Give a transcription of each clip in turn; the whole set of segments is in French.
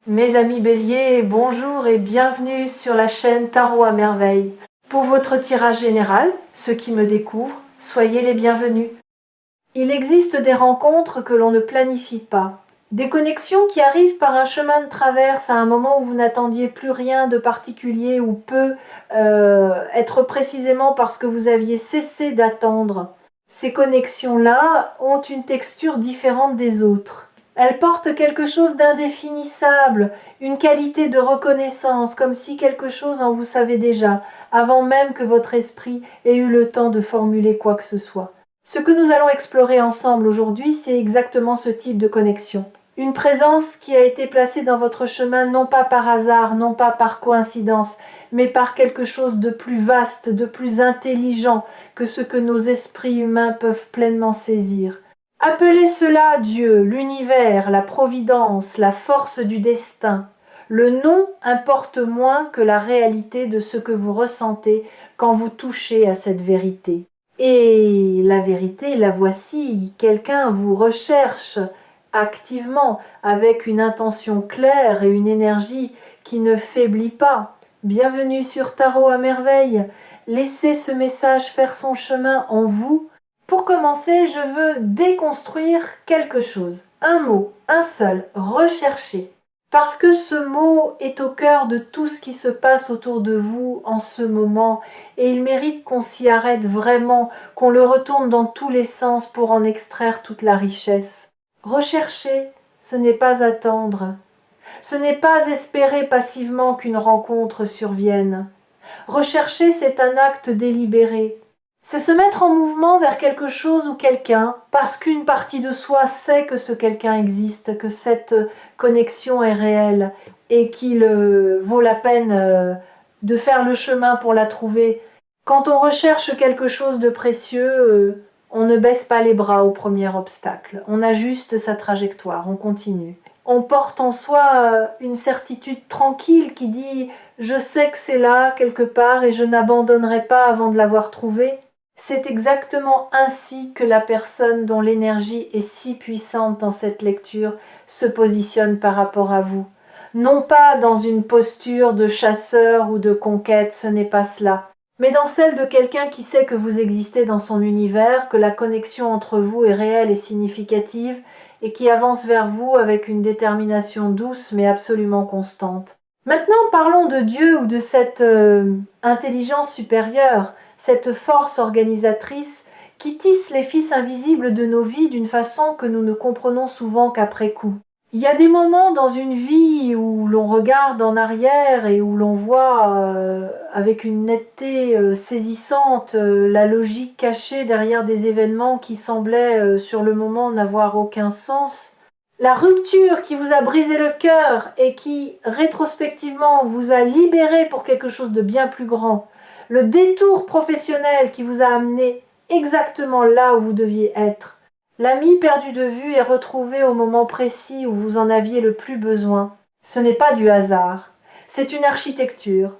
Mes amis Bélier, bonjour et bienvenue sur la chaîne Tarot à merveille. Pour votre tirage général, ceux qui me découvrent, soyez les bienvenus. Il existe des rencontres que l'on ne planifie pas, des connexions qui arrivent par un chemin de traverse à un moment où vous n'attendiez plus rien de particulier ou peu être précisément parce que vous aviez cessé d'attendre. Ces connexions-là ont une texture différente des autres. Elles portent quelque chose d'indéfinissable, une qualité de reconnaissance, comme si quelque chose en vous savez déjà, avant même que votre esprit ait eu le temps de formuler quoi que ce soit. Ce que nous allons explorer ensemble aujourd'hui, c'est exactement ce type de connexion. Une présence qui a été placée dans votre chemin non pas par hasard, non pas par coïncidence, mais par quelque chose de plus vaste, de plus intelligent que ce que nos esprits humains peuvent pleinement saisir. Appelez cela Dieu, l'univers, la providence, la force du destin. Le nom importe moins que la réalité de ce que vous ressentez quand vous touchez à cette vérité. Et la vérité, la voici, quelqu'un vous recherche activement, avec une intention claire et une énergie qui ne faiblit pas. Bienvenue sur Tarot à merveille. Laissez ce message faire son chemin en vous. Pour commencer, je veux déconstruire quelque chose. Un mot, un seul, rechercher. Parce que ce mot est au cœur de tout ce qui se passe autour de vous en ce moment et il mérite qu'on s'y arrête vraiment, qu'on le retourne dans tous les sens pour en extraire toute la richesse. Rechercher, ce n'est pas attendre. Ce n'est pas espérer passivement qu'une rencontre survienne. Rechercher, c'est un acte délibéré. C'est se mettre en mouvement vers quelque chose ou quelqu'un, parce qu'une partie de soi sait que ce quelqu'un existe, que cette connexion est réelle, et qu'il vaut la peine de faire le chemin pour la trouver. Quand on recherche quelque chose de précieux, on ne baisse pas les bras au premier obstacle. On ajuste sa trajectoire, on continue. On porte en soi une certitude tranquille qui dit « je sais que c'est là, quelque part, et je n'abandonnerai pas avant de l'avoir trouvé ». C'est exactement ainsi que la personne dont l'énergie est si puissante dans cette lecture se positionne par rapport à vous. Non pas dans une posture de chasseur ou de conquête, ce n'est pas cela, mais dans celle de quelqu'un qui sait que vous existez dans son univers, que la connexion entre vous est réelle et significative, et qui avance vers vous avec une détermination douce mais absolument constante. Maintenant, parlons de Dieu ou de cette intelligence supérieure, cette force organisatrice qui tisse les fils invisibles de nos vies d'une façon que nous ne comprenons souvent qu'après coup. Il y a des moments dans une vie où l'on regarde en arrière et où l'on voit avec une netteté saisissante la logique cachée derrière des événements qui semblaient sur le moment n'avoir aucun sens. La rupture qui vous a brisé le cœur et qui rétrospectivement vous a libéré pour quelque chose de bien plus grand. Le détour professionnel qui vous a amené exactement là où vous deviez être. L'ami perdu de vue est retrouvé au moment précis où vous en aviez le plus besoin. Ce n'est pas du hasard, c'est une architecture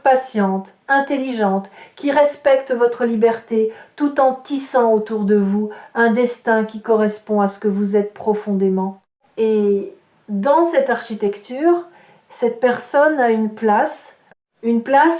patiente, intelligente, qui respecte votre liberté tout en tissant autour de vous un destin qui correspond à ce que vous êtes profondément. Et dans cette architecture, cette personne a une place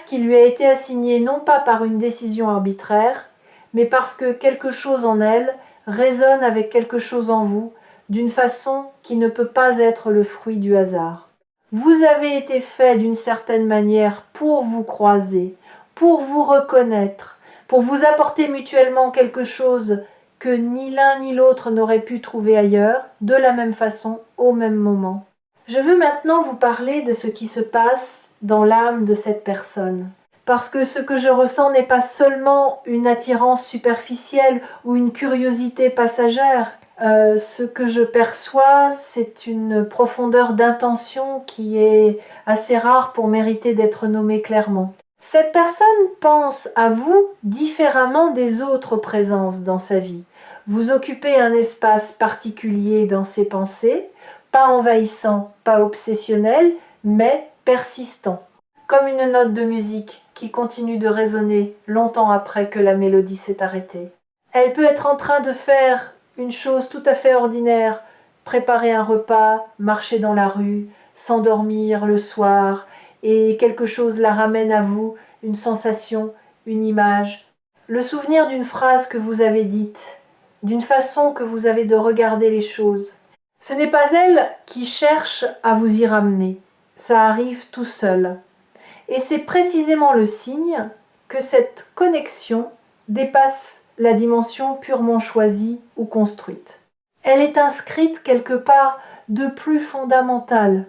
qui lui a été assignée non pas par une décision arbitraire, mais parce que quelque chose en elle résonne avec quelque chose en vous, d'une façon qui ne peut pas être le fruit du hasard. Vous avez été fait d'une certaine manière pour vous croiser, pour vous reconnaître, pour vous apporter mutuellement quelque chose que ni l'un ni l'autre n'aurait pu trouver ailleurs, de la même façon, au même moment. Je veux maintenant vous parler de ce qui se passe dans l'âme de cette personne. Parce que ce que je ressens n'est pas seulement une attirance superficielle ou une curiosité passagère. Ce que je perçois, c'est une profondeur d'intention qui est assez rare pour mériter d'être nommée clairement. Cette personne pense à vous différemment des autres présences dans sa vie. Vous occupez un espace particulier dans ses pensées, pas envahissant, pas obsessionnel, mais persistant. Comme une note de musique qui continue de résonner longtemps après que la mélodie s'est arrêtée. Elle peut être en train de faire une chose tout à fait ordinaire, préparer un repas, marcher dans la rue, s'endormir le soir, et quelque chose la ramène à vous, une sensation, une image, le souvenir d'une phrase que vous avez dite, d'une façon que vous avez de regarder les choses. Ce n'est pas elle qui cherche à vous y ramener, ça arrive tout seul. Et c'est précisément le signe que cette connexion dépasse la dimension purement choisie ou construite. Elle est inscrite quelque part de plus fondamental,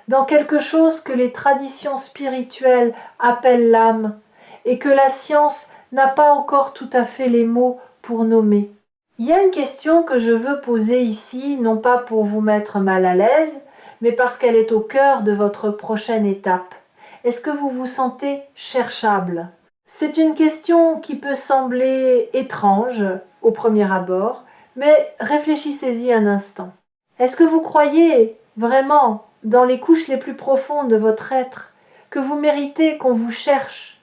dans quelque chose que les traditions spirituelles appellent l'âme, et que la science n'a pas encore tout à fait les mots pour nommer. Il y a une question que je veux poser ici, non pas pour vous mettre mal à l'aise, mais parce qu'elle est au cœur de votre prochaine étape. Est-ce que vous vous sentez cherchable? C'est une question qui peut sembler étrange au premier abord, mais réfléchissez-y un instant. Est-ce que vous croyez vraiment, dans les couches les plus profondes de votre être, que vous méritez qu'on vous cherche,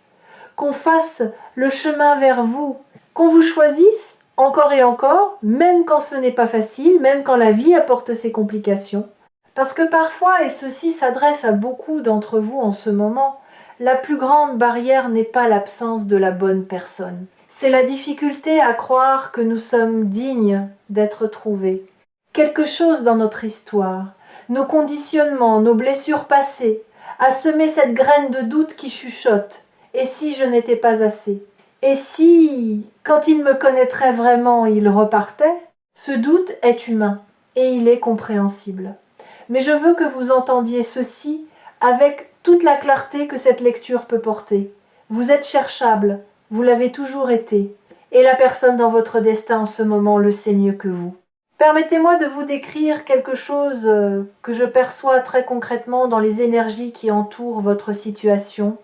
qu'on fasse le chemin vers vous, qu'on vous choisisse encore et encore, même quand ce n'est pas facile, même quand la vie apporte ses complications? Parce que parfois, et ceci s'adresse à beaucoup d'entre vous en ce moment, la plus grande barrière n'est pas l'absence de la bonne personne. C'est la difficulté à croire que nous sommes dignes d'être trouvés. Quelque chose dans notre histoire, nos conditionnements, nos blessures passées, a semé cette graine de doute qui chuchote. Et si je n'étais pas assez? Et si, quand il me connaîtrait vraiment, il repartait? Ce doute est humain et il est compréhensible. Mais je veux que vous entendiez ceci avec toute la clarté que cette lecture peut porter. Vous êtes cherchable, vous l'avez toujours été, et la personne dans votre destin en ce moment le sait mieux que vous. Permettez-moi de vous décrire quelque chose que je perçois très concrètement dans les énergies qui entourent votre situation.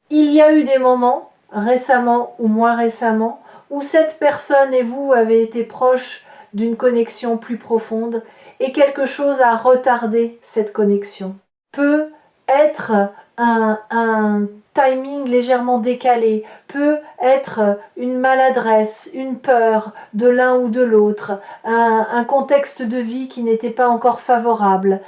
Il y a eu des moments, récemment ou moins récemment, où cette personne et vous avez été proches d'une connexion plus profonde et quelque chose a retardé cette connexion. Peut être un timing légèrement décalé, peut être une maladresse, une peur de l'un ou de l'autre, un contexte de vie qui n'était pas encore favorable,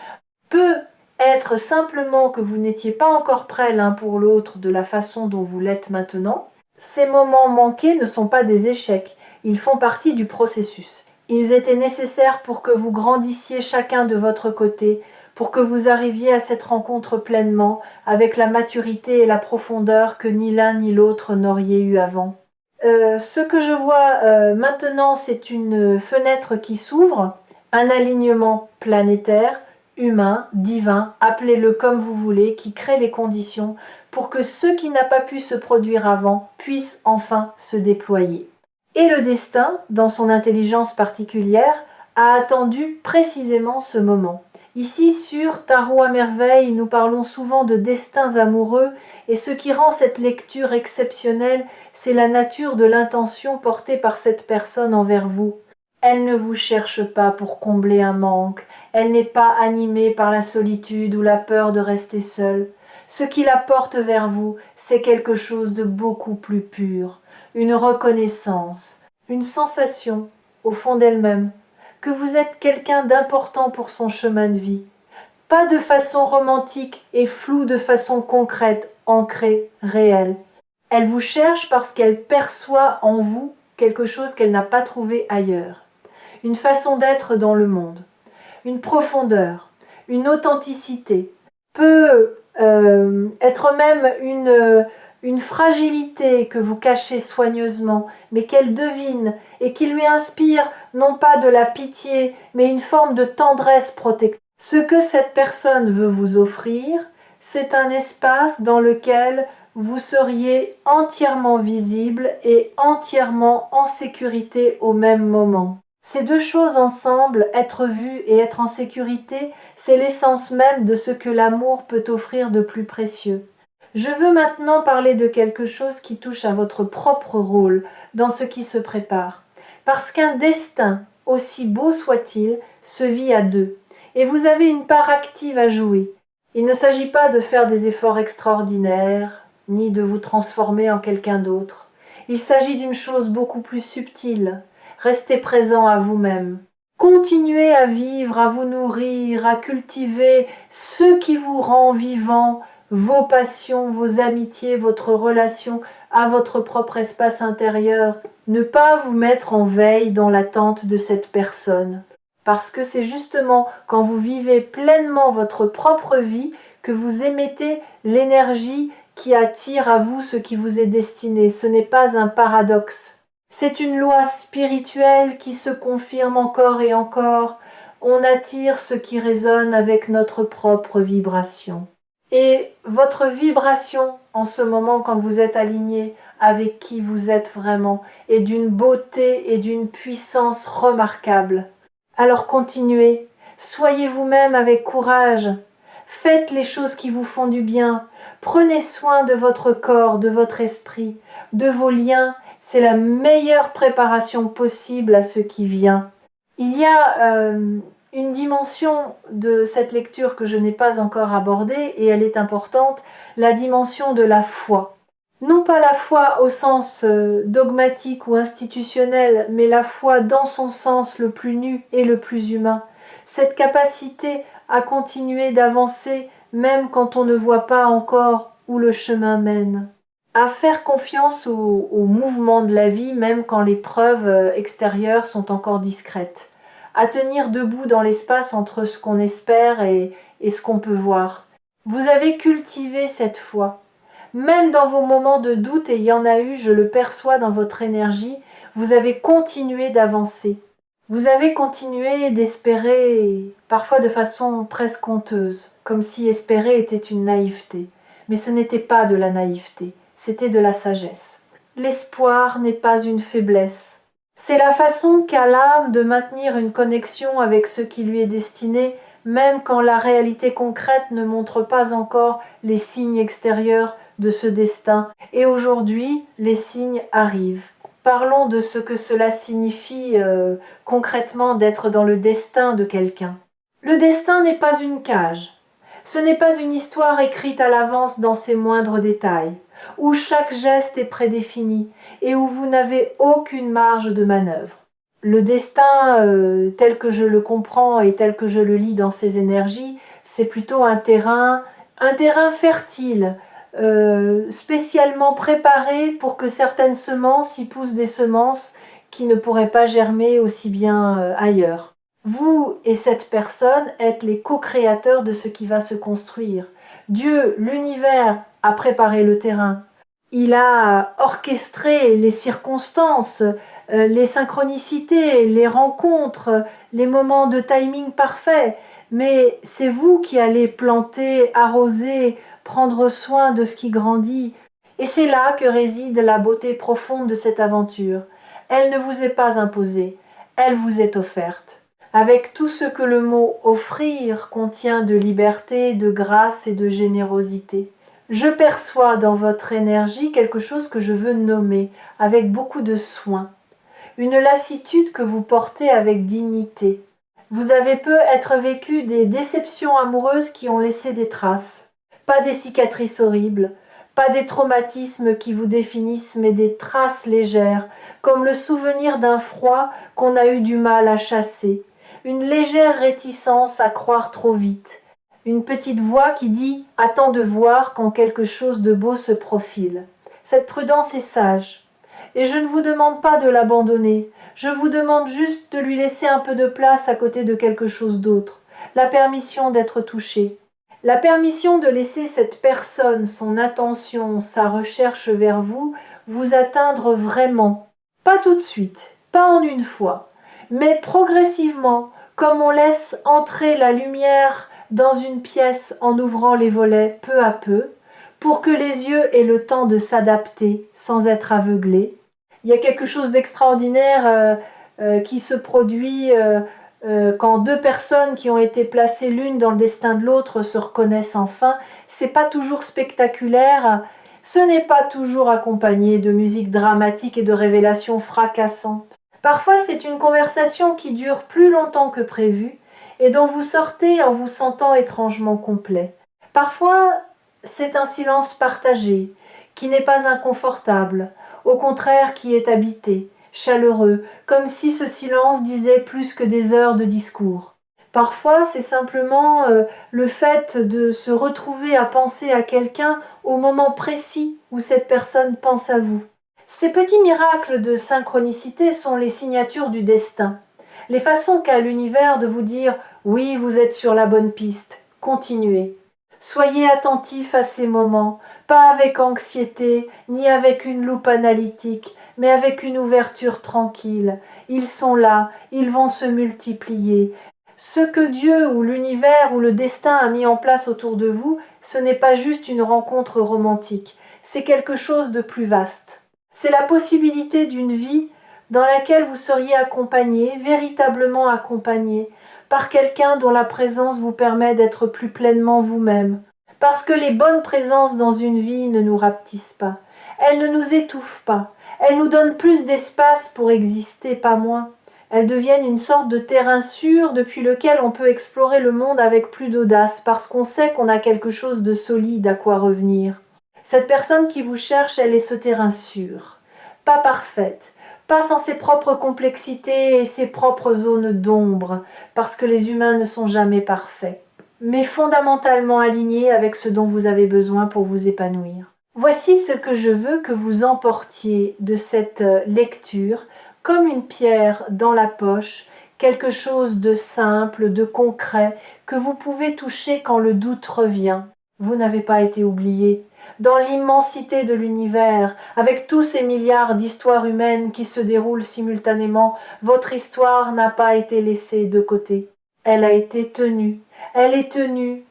peut être simplement que vous n'étiez pas encore prêts l'un pour l'autre de la façon dont vous l'êtes maintenant. Ces moments manqués ne sont pas des échecs, ils font partie du processus. Ils étaient nécessaires pour que vous grandissiez chacun de votre côté, pour que vous arriviez à cette rencontre pleinement, avec la maturité et la profondeur que ni l'un ni l'autre n'auriez eu avant. Ce que je vois maintenant, c'est une fenêtre qui s'ouvre, un alignement planétaire, humain, divin, appelez-le comme vous voulez, qui crée les conditions pour que ce qui n'a pas pu se produire avant puisse enfin se déployer. Et le destin, dans son intelligence particulière, a attendu précisément ce moment. Ici, sur Tarot à merveille, nous parlons souvent de destins amoureux, et ce qui rend cette lecture exceptionnelle, c'est la nature de l'intention portée par cette personne envers vous. Elle ne vous cherche pas pour combler un manque, elle n'est pas animée par la solitude ou la peur de rester seule. Ce qui la porte vers vous, c'est quelque chose de beaucoup plus pur, une reconnaissance, une sensation, au fond d'elle-même, que vous êtes quelqu'un d'important pour son chemin de vie. Pas de façon romantique et floue, de façon concrète, ancrée, réelle. Elle vous cherche parce qu'elle perçoit en vous quelque chose qu'elle n'a pas trouvé ailleurs. Une façon d'être dans le monde, une profondeur, une authenticité, peut être même une fragilité que vous cachez soigneusement, mais qu'elle devine et qui lui inspire non pas de la pitié, mais une forme de tendresse protectrice. Ce que cette personne veut vous offrir, c'est un espace dans lequel vous seriez entièrement visible et entièrement en sécurité au même moment. Ces deux choses ensemble, être vu et être en sécurité, c'est l'essence même de ce que l'amour peut offrir de plus précieux. Je veux maintenant parler de quelque chose qui touche à votre propre rôle dans ce qui se prépare. Parce qu'un destin, aussi beau soit-il, se vit à deux. Et vous avez une part active à jouer. Il ne s'agit pas de faire des efforts extraordinaires, ni de vous transformer en quelqu'un d'autre. Il s'agit d'une chose beaucoup plus subtile. Restez présent à vous-même. Continuez à vivre, à vous nourrir, à cultiver ce qui vous rend vivant, vos passions, vos amitiés, votre relation à votre propre espace intérieur. Ne pas vous mettre en veille dans l'attente de cette personne. Parce que c'est justement quand vous vivez pleinement votre propre vie que vous émettez l'énergie qui attire à vous ce qui vous est destiné. Ce n'est pas un paradoxe. C'est une loi spirituelle qui se confirme encore et encore. On attire ce qui résonne avec notre propre vibration. Et votre vibration en ce moment quand vous êtes aligné avec qui vous êtes vraiment est d'une beauté et d'une puissance remarquables. Alors continuez, soyez vous-même avec courage, faites les choses qui vous font du bien, prenez soin de votre corps, de votre esprit, de vos liens. C'est la meilleure préparation possible à ce qui vient. Il y a une dimension de cette lecture que je n'ai pas encore abordée et elle est importante, la dimension de la foi. Non pas la foi au sens dogmatique ou institutionnel, mais la foi dans son sens le plus nu et le plus humain. Cette capacité à continuer d'avancer même quand on ne voit pas encore où le chemin mène. À faire confiance au mouvement de la vie même quand les preuves extérieures sont encore discrètes. À tenir debout dans l'espace entre ce qu'on espère et ce qu'on peut voir. Vous avez cultivé cette foi. Même dans vos moments de doute, et il y en a eu, je le perçois dans votre énergie, vous avez continué d'avancer. Vous avez continué d'espérer, parfois de façon presque honteuse, comme si espérer était une naïveté. Mais ce n'était pas de la naïveté, c'était de la sagesse. L'espoir n'est pas une faiblesse. C'est la façon qu'a l'âme de maintenir une connexion avec ce qui lui est destiné, même quand la réalité concrète ne montre pas encore les signes extérieurs de ce destin. Et aujourd'hui, les signes arrivent. Parlons de ce que cela signifie concrètement d'être dans le destin de quelqu'un. Le destin n'est pas une cage. Ce n'est pas une histoire écrite à l'avance dans ses moindres détails, où chaque geste est prédéfini et où vous n'avez aucune marge de manœuvre. Le destin, tel que je le comprends et tel que je le lis dans ces énergies, c'est plutôt un terrain fertile, spécialement préparé pour que certaines semences y poussent des semences qui ne pourraient pas germer aussi bien ailleurs. Vous et cette personne êtes les co-créateurs de ce qui va se construire. Dieu, l'univers, a préparé le terrain. Il a orchestré les circonstances, les synchronicités, les rencontres, les moments de timing parfait. Mais c'est vous qui allez planter, arroser, prendre soin de ce qui grandit. Et c'est là que réside la beauté profonde de cette aventure. Elle ne vous est pas imposée, elle vous est offerte. Avec tout ce que le mot « offrir » contient de liberté, de grâce et de générosité. Je perçois dans votre énergie quelque chose que je veux nommer avec beaucoup de soin. Une lassitude que vous portez avec dignité. Vous avez peut-être vécu des déceptions amoureuses qui ont laissé des traces. Pas des cicatrices horribles, pas des traumatismes qui vous définissent, mais des traces légères, comme le souvenir d'un froid qu'on a eu du mal à chasser. Une légère réticence à croire trop vite. Une petite voix qui dit « Attends de voir quand quelque chose de beau se profile ». Cette prudence est sage. Et je ne vous demande pas de l'abandonner. Je vous demande juste de lui laisser un peu de place à côté de quelque chose d'autre. La permission d'être touché. La permission de laisser cette personne, son attention, sa recherche vers vous, vous atteindre vraiment. Pas tout de suite, pas en une fois, mais progressivement, comme on laisse entrer la lumière dans une pièce en ouvrant les volets peu à peu, pour que les yeux aient le temps de s'adapter sans être aveuglés. Il y a quelque chose d'extraordinaire qui se produit quand deux personnes qui ont été placées l'une dans le destin de l'autre se reconnaissent enfin. C'est pas toujours spectaculaire, ce n'est pas toujours accompagné de musique dramatique et de révélations fracassantes. Parfois c'est une conversation qui dure plus longtemps que prévu et dont vous sortez en vous sentant étrangement complet. Parfois c'est un silence partagé, qui n'est pas inconfortable, au contraire qui est habité, chaleureux, comme si ce silence disait plus que des heures de discours. Parfois, c'est simplement le fait de se retrouver à penser à quelqu'un au moment précis où cette personne pense à vous. Ces petits miracles de synchronicité sont les signatures du destin, les façons qu'a l'univers de vous dire « oui, vous êtes sur la bonne piste, continuez ». Soyez attentif à ces moments, pas avec anxiété, ni avec une loupe analytique, mais avec une ouverture tranquille. Ils sont là, ils vont se multiplier. Ce que Dieu ou l'univers ou le destin a mis en place autour de vous, ce n'est pas juste une rencontre romantique, c'est quelque chose de plus vaste. C'est la possibilité d'une vie dans laquelle vous seriez accompagné, véritablement accompagné, par quelqu'un dont la présence vous permet d'être plus pleinement vous-même. Parce que les bonnes présences dans une vie ne nous rapetissent pas, elles ne nous étouffent pas, elles nous donnent plus d'espace pour exister, pas moins. Elles deviennent une sorte de terrain sûr depuis lequel on peut explorer le monde avec plus d'audace, parce qu'on sait qu'on a quelque chose de solide à quoi revenir. Cette personne qui vous cherche, elle est ce terrain sûr, pas parfaite, pas sans ses propres complexités et ses propres zones d'ombre, parce que les humains ne sont jamais parfaits, mais fondamentalement alignés avec ce dont vous avez besoin pour vous épanouir. Voici ce que je veux que vous emportiez de cette lecture, comme une pierre dans la poche, quelque chose de simple, de concret, que vous pouvez toucher quand le doute revient. Vous n'avez pas été oublié. Dans l'immensité de l'univers, avec tous ces milliards d'histoires humaines qui se déroulent simultanément, votre histoire n'a pas été laissée de côté. Elle a été tenue. Elle est tenue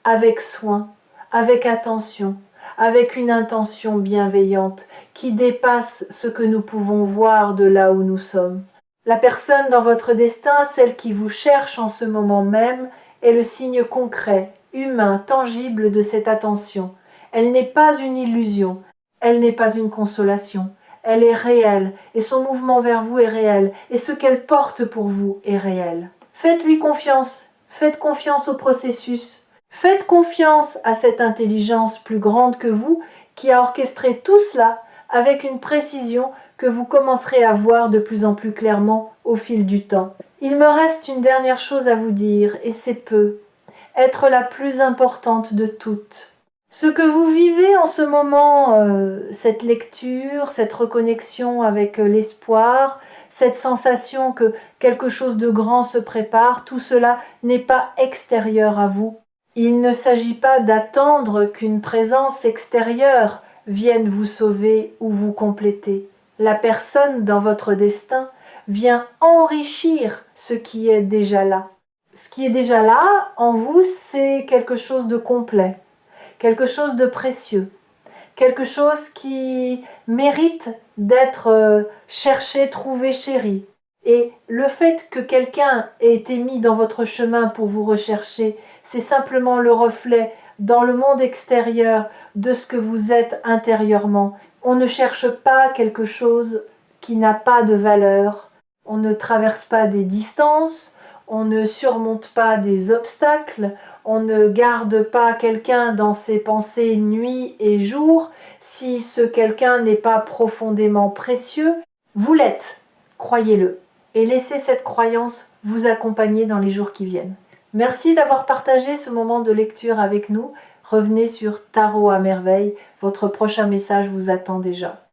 avec soin, avec attention, avec une intention bienveillante qui dépasse ce que nous pouvons voir de là où nous sommes. La personne dans votre destin, celle qui vous cherche en ce moment même, est le signe concret, humain, tangible de cette attention. Elle n'est pas une illusion, elle n'est pas une consolation, elle est réelle, et son mouvement vers vous est réel, et ce qu'elle porte pour vous est réel. Faites-lui confiance, faites confiance au processus, faites confiance à cette intelligence plus grande que vous qui a orchestré tout cela avec une précision que vous commencerez à voir de plus en plus clairement au fil du temps. Il me reste une dernière chose à vous dire, et c'est peu, être la plus importante de toutes. Ce que vous vivez en ce moment, cette lecture, cette reconnexion avec l'espoir, cette sensation que quelque chose de grand se prépare, tout cela n'est pas extérieur à vous. Il ne s'agit pas d'attendre qu'une présence extérieure vienne vous sauver ou vous compléter. La personne dans votre destin vient enrichir ce qui est déjà là. Ce qui est déjà là, en vous, c'est quelque chose de complet, quelque chose de précieux, quelque chose qui mérite d'être cherché, trouvé, chéri. Et le fait que quelqu'un ait été mis dans votre chemin pour vous rechercher, c'est simplement le reflet dans le monde extérieur de ce que vous êtes intérieurement. On ne cherche pas quelque chose qui n'a pas de valeur. On ne traverse pas des distances, on ne surmonte pas des obstacles, on ne garde pas quelqu'un dans ses pensées nuit et jour si ce quelqu'un n'est pas profondément précieux. Vous l'êtes, croyez-le, et laissez cette croyance vous accompagner dans les jours qui viennent. Merci d'avoir partagé ce moment de lecture avec nous. Revenez sur Tarot à merveille, votre prochain message vous attend déjà.